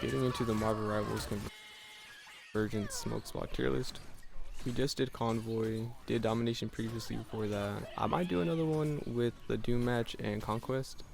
Getting into the Marvel Rivals convergence smoke spot tier list. We just did Convoy, did Domination previously before that. I might do another one with the Doom match and Conquest.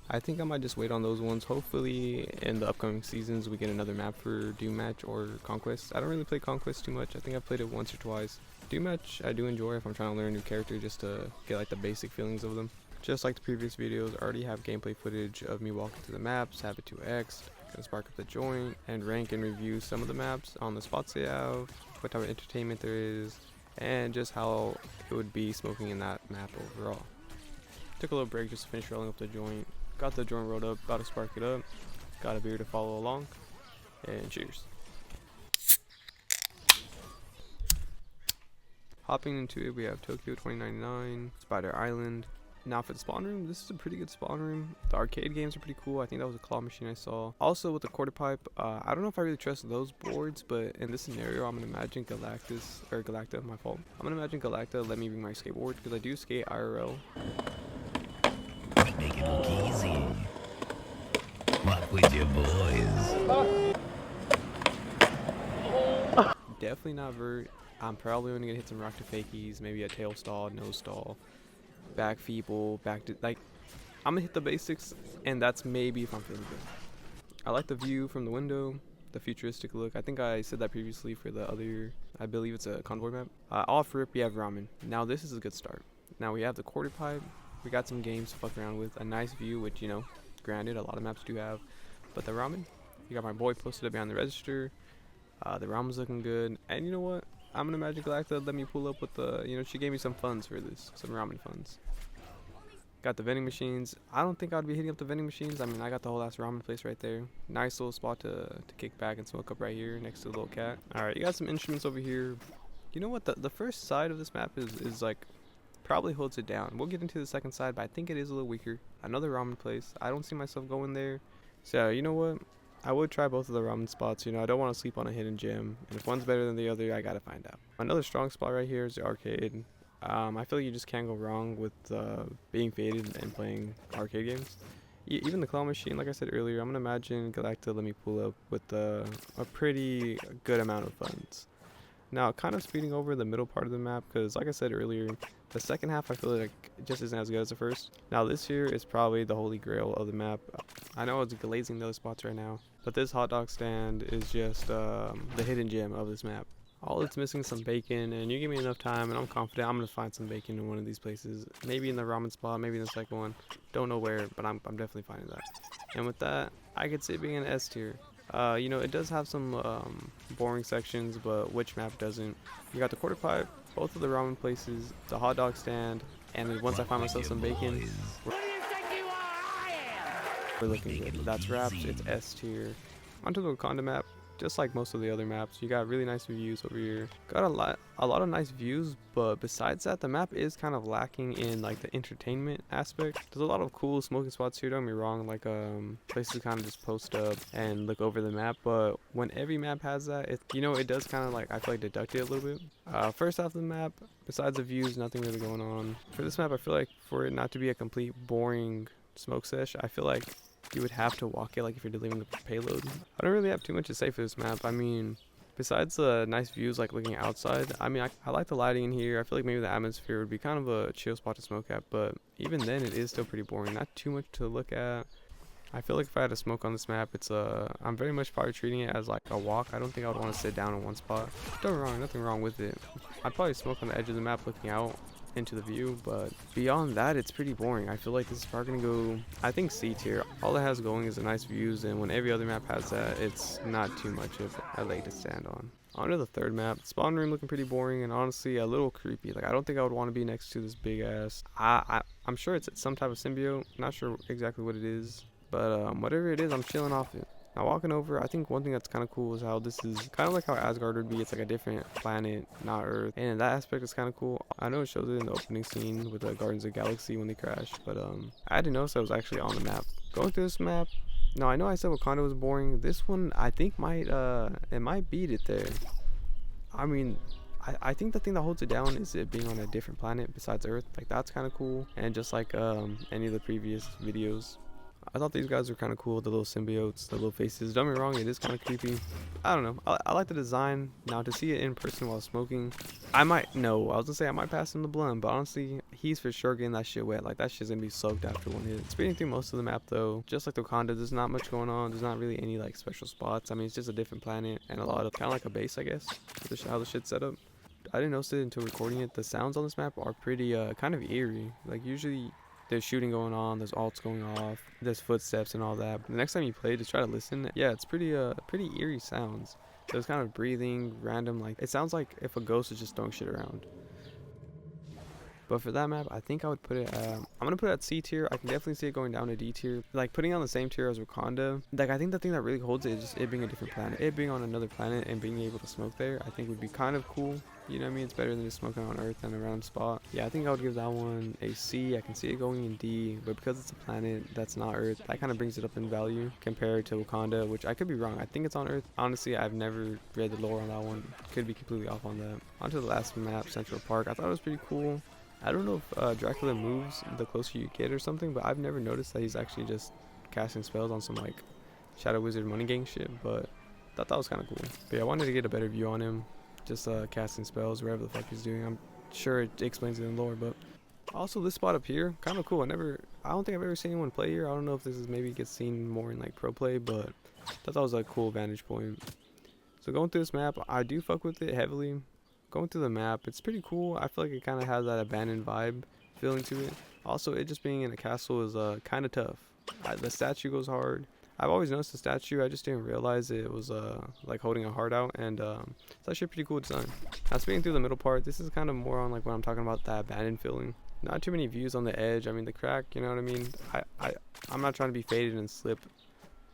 I think I might just wait on those ones. Hopefully in the upcoming seasons we get another map for Doom match or Conquest. I don't really play Conquest too much. I think I've played it once or twice. Doom match I do enjoy if I'm trying to learn a new character, just to get like the basic feelings of them. Just like the previous videos, I already have gameplay footage of me walking through the maps, have it 2x, gonna spark up the joint, and rank and review some of the maps on the spots they have, what type of entertainment there is, and just how it would be smoking in that map overall. Took a little break just to finish rolling up the joint, got the joint rolled up, about to spark it up, got a beer to follow along, and cheers. Hopping into it, we have Tokyo 2099, Spider Island. Now for the spawn room, this is a pretty good spawn room. The arcade games are pretty cool. I think that was a claw machine I saw. Also with the quarter pipe, I don't know if I really trust those boards, but in this scenario, I'm gonna imagine Galacta, my fault. I'm gonna imagine Galacta let me bring my skateboard because I do skate IRL. Make it look easy. Walk with your boys. Definitely not vert. I'm probably only gonna hit some rock to fakies, maybe a tail stall, nose stall, back feeble, back to like, I'm gonna hit the basics, and that's maybe if I'm feeling good. I like the view from the window, the futuristic look. I think I said that previously for the other, I believe it's a convoy map. Off rip, we have ramen. Now this is a good start. Now we have the quarter pipe. We got some games to fuck around with. A nice view, which, you know, granted, a lot of maps do have. But the ramen, you got my boy posted up behind the register. The ramen's looking good. And you know what? I'm gonna imagine Galacta let me pull up with the, you know, she gave me some funds for this, some ramen funds. Got the vending machines. I don't think I'd be hitting up the vending machines. I mean, I got the whole ass ramen place right there. Nice little spot to kick back and smoke up right here next to the little cat. Alright, you got some instruments over here. You know what? The first side of this map is like, probably holds it down. We'll get into the second side, but I think it is a little weaker. Another ramen place. I don't see myself going there. So, you know what? I would try both of the ramen spots. You know, I don't want to sleep on a hidden gem, and if one's better than the other, I gotta find out. Another strong spot right here is the arcade. I feel like you just can't go wrong with being faded and playing arcade games. Even the claw machine, like I said earlier, I'm gonna imagine Galacta let me pull up with a pretty good amount of funds. Now, kind of speeding over the middle part of the map, because like I said earlier, the second half I feel like just isn't as good as the first. Now this here is probably the holy grail of the map. I know it's glazing those spots right now, but this hot dog stand is just the hidden gem of this map. All it's missing is some bacon, and you give me enough time and I'm confident I'm gonna find some bacon in one of these places. Maybe in the ramen spot, maybe in the second one. Don't know where, but I'm definitely finding that. And with that, I could see it being an S tier. You know, it does have some boring sections, but which map doesn't? You got the quarter pipe, both of the ramen places, the hot dog stand, and then once I find myself some bacon, we're looking good. That's wraps. It's S tier. Onto the Wakanda map. Just like most of the other maps, you got really nice views over here. Got a lot of nice views, but besides that, the map is kind of lacking in like the entertainment aspect. There's a lot of cool smoking spots here, don't get me wrong, like places to kind of just post up and look over the map, but when every map has that, you know, it does kind of like, I feel like, deduct it a little bit. First half of the map, besides the views, nothing really going on. For this map, I feel like for it not to be a complete boring smoke sesh, I feel like you would have to walk it like if you're delivering the payload. I don't really have too much to say for this map. I mean, besides the nice views like looking outside, I mean, I like the lighting in here. I feel like maybe the atmosphere would be kind of a chill spot to smoke at, but even then it is still pretty boring. Not too much to look at. I feel like if I had to smoke on this map, it's I'm very much probably treating it as like a walk. I don't think I would want to sit down in one spot. Nothing wrong with it. I'd probably smoke on the edge of the map looking out into the view, but beyond that, it's pretty boring. I feel like this is probably gonna go, I think, C tier. All it has going is the nice views, and when every other map has that, it's not too much of a leg to stand on. On to the third map. Spawn room looking pretty boring and honestly a little creepy. Like, I don't think I would want to be next to this big ass, I'm sure it's some type of symbiote. Not sure exactly what it is, but whatever it is, I'm chilling off it. Now walking over, I think one thing that's kind of cool is how this is kind of like how Asgard would be. It's like a different planet, not Earth, and that aspect is kind of cool. I know it shows it in the opening scene with the Guardians of the Galaxy when they crash, but I didn't notice I was actually on the map. Going through this map, now I know I said Wakanda was boring. This one I think it might beat it there. I mean, I think the thing that holds it down is it being on a different planet besides Earth. Like, that's kind of cool, and just like any of the previous videos. I thought these guys were kind of cool, the little symbiotes, the little faces. Don't get me wrong, it is kind of creepy. I don't know. I like the design. Now, to see it in person while smoking, I might, no, I was gonna say I might pass him the blunt, but honestly, he's for sure getting that shit wet. Like, that shit's gonna be soaked after one hit. Speeding through most of the map, though, just like the Wakanda, there's not much going on. There's not really any, like, special spots. I mean, it's just a different planet and a lot of, kind of like a base, I guess, with how the shit's set up. I didn't notice it until recording it. The sounds on this map are pretty, kind of eerie. Like, usually there's shooting going on, there's ults going off, there's footsteps and all that. But the next time you play, just try to listen. Yeah, it's pretty eerie sounds. So it's kind of breathing, random, like it sounds like if a ghost is just throwing shit around. But for that map, I think I would put it at, I'm gonna put it at C tier. I can definitely see it going down to D tier. Like putting it on the same tier as Wakanda. Like I think the thing that really holds it is just it being a different planet. It being on another planet and being able to smoke there, I think would be kind of cool. You know what I mean? It's better than just smoking on Earth in a random spot. Yeah, I think I would give that one a C. I can see it going in D, but because it's a planet that's not Earth, that kind of brings it up in value compared to Wakanda, which I could be wrong. I think it's on Earth. Honestly, I've never read the lore on that one. Could be completely off on that. On to the last map, Central Park. I thought it was pretty cool. I don't know if Dracula moves the closer you get or something, but I've never noticed that he's actually just casting spells on some like Shadow Wizard Money Gang shit, but I thought that was kind of cool. But yeah, I wanted to get a better view on him. Just casting spells, wherever the fuck he's doing. I'm sure it explains it in lore, but also this spot up here, kind of cool. I don't think I've ever seen anyone play here. I don't know if this is maybe gets seen more in like pro play, but I thought that was a cool vantage point. So going through this map, I do fuck with it heavily. Going through the map, it's pretty cool. I feel like it kind of has that abandoned vibe feeling to it. Also, it just being in a castle is kind of tough. The statue goes hard. I've always noticed the statue, I just didn't realize it was like holding a heart out, and it's actually a pretty cool design. Now speaking through the middle part, this is kind of more on like when I'm talking about that abandoned feeling. Not too many views on the edge. I mean the crack, you know what I mean? I'm not trying to be faded and slip,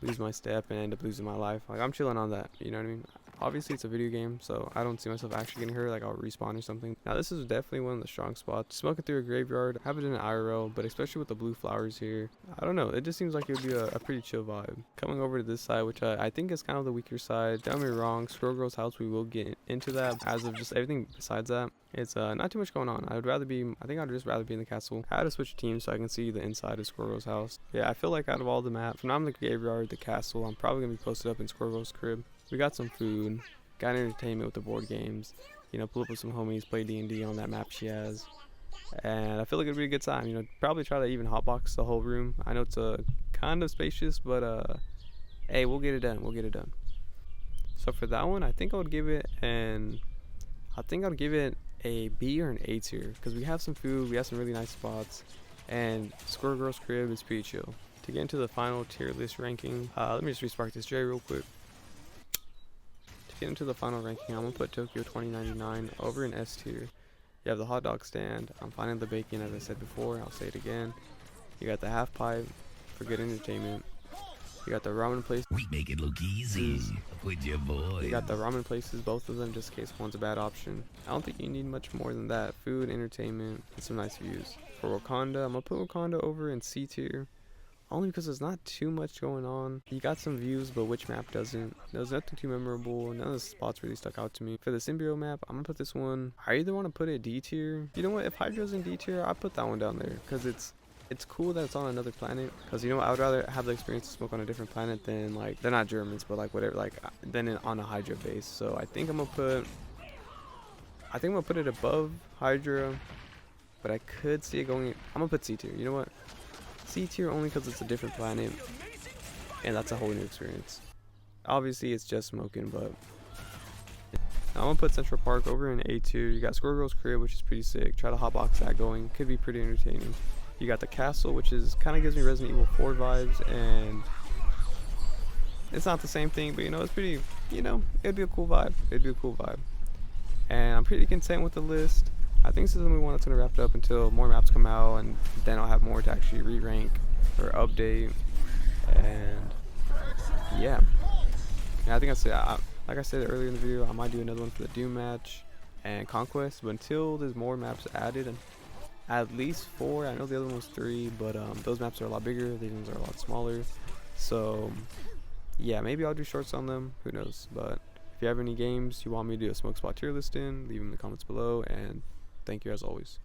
lose my step and end up losing my life. Like I'm chilling on that, you know what I mean? Obviously it's a video game, so I don't see myself actually getting hurt, like I'll respawn or something. Now this is definitely one of the strong spots. Smoking through a graveyard, have it in an IRL, but especially with the blue flowers here, I don't know, it just seems like it would be a pretty chill vibe. Coming over to this side, which I think is kind of the weaker side. Don't get me wrong, Squirrel Girl's house, we will get into that. As of just everything besides that, it's not too much going on. I think I'd just rather be in the castle. I had to switch teams so I can see the inside of Squirrel Girl's house. Yeah, I feel like out of all the maps, when I'm in the graveyard, the castle, I'm probably gonna be posted up in Squirrel Girl's crib. We got some food, got entertainment with the board games, you know, pull up with some homies, play D&D on that map she has, and I feel like it'd be a good time, you know, probably try to even hotbox the whole room. I know it's kind of spacious, but hey, we'll get it done. So for that one, I think I would give it a B or an A tier, because we have some food, we have some really nice spots, and Squirrel Girl's crib is pretty chill. To get into the final tier list ranking, let me just respark this J real quick. Get into the final ranking, I'm gonna put Tokyo 2099 over in S tier. You have the hot dog stand, I'm finding the bacon as I said before, I'll say it again. You got the half pipe for good entertainment. You got the ramen place. We make it look easy with your boys. You got the ramen places, both of them, just in case one's a bad option. I don't think you need much more than that. Food, entertainment, and some nice views. For Wakanda, I'm gonna put Wakanda over in C tier. Only because there's not too much going on. You got some views, but which map doesn't? There's nothing too memorable. None of the spots really stuck out to me. For the Symbio map, I'm gonna put this one. I either want to put it D tier. You know what? If Hydra's in D tier, I put that one down there because it's cool that it's on another planet. Because you know what? I would rather have the experience to smoke on a different planet than like they're not Germans, but like whatever, like than on a Hydra base. So I think I'm gonna put it above Hydra, but I could see it going. I'm gonna put C tier. You know what? C tier only because it's a different planet, and that's a whole new experience. Obviously, it's just smoking, but I'm gonna put Central Park over in A tier. You got Squirrel Girl's crib, which is pretty sick. Try to hotbox that going, could be pretty entertaining. You got the castle, which is kind of gives me Resident Evil 4 vibes, and it's not the same thing, but you know, it's pretty. You know, it'd be a cool vibe. And I'm pretty content with the list. I think this is the one that's going to wrap it up until more maps come out, and then I'll have more to actually re-rank or update. And yeah, I think like I said earlier in the video, I might do another one for the Doom match and Conquest, but until there's more maps added, and at least 4, I know the other one was 3, but those maps are a lot bigger, these ones are a lot smaller, so yeah, maybe I'll do shorts on them, who knows. But if you have any games you want me to do a smoke spot tier list in, leave them in the comments below, and thank you as always.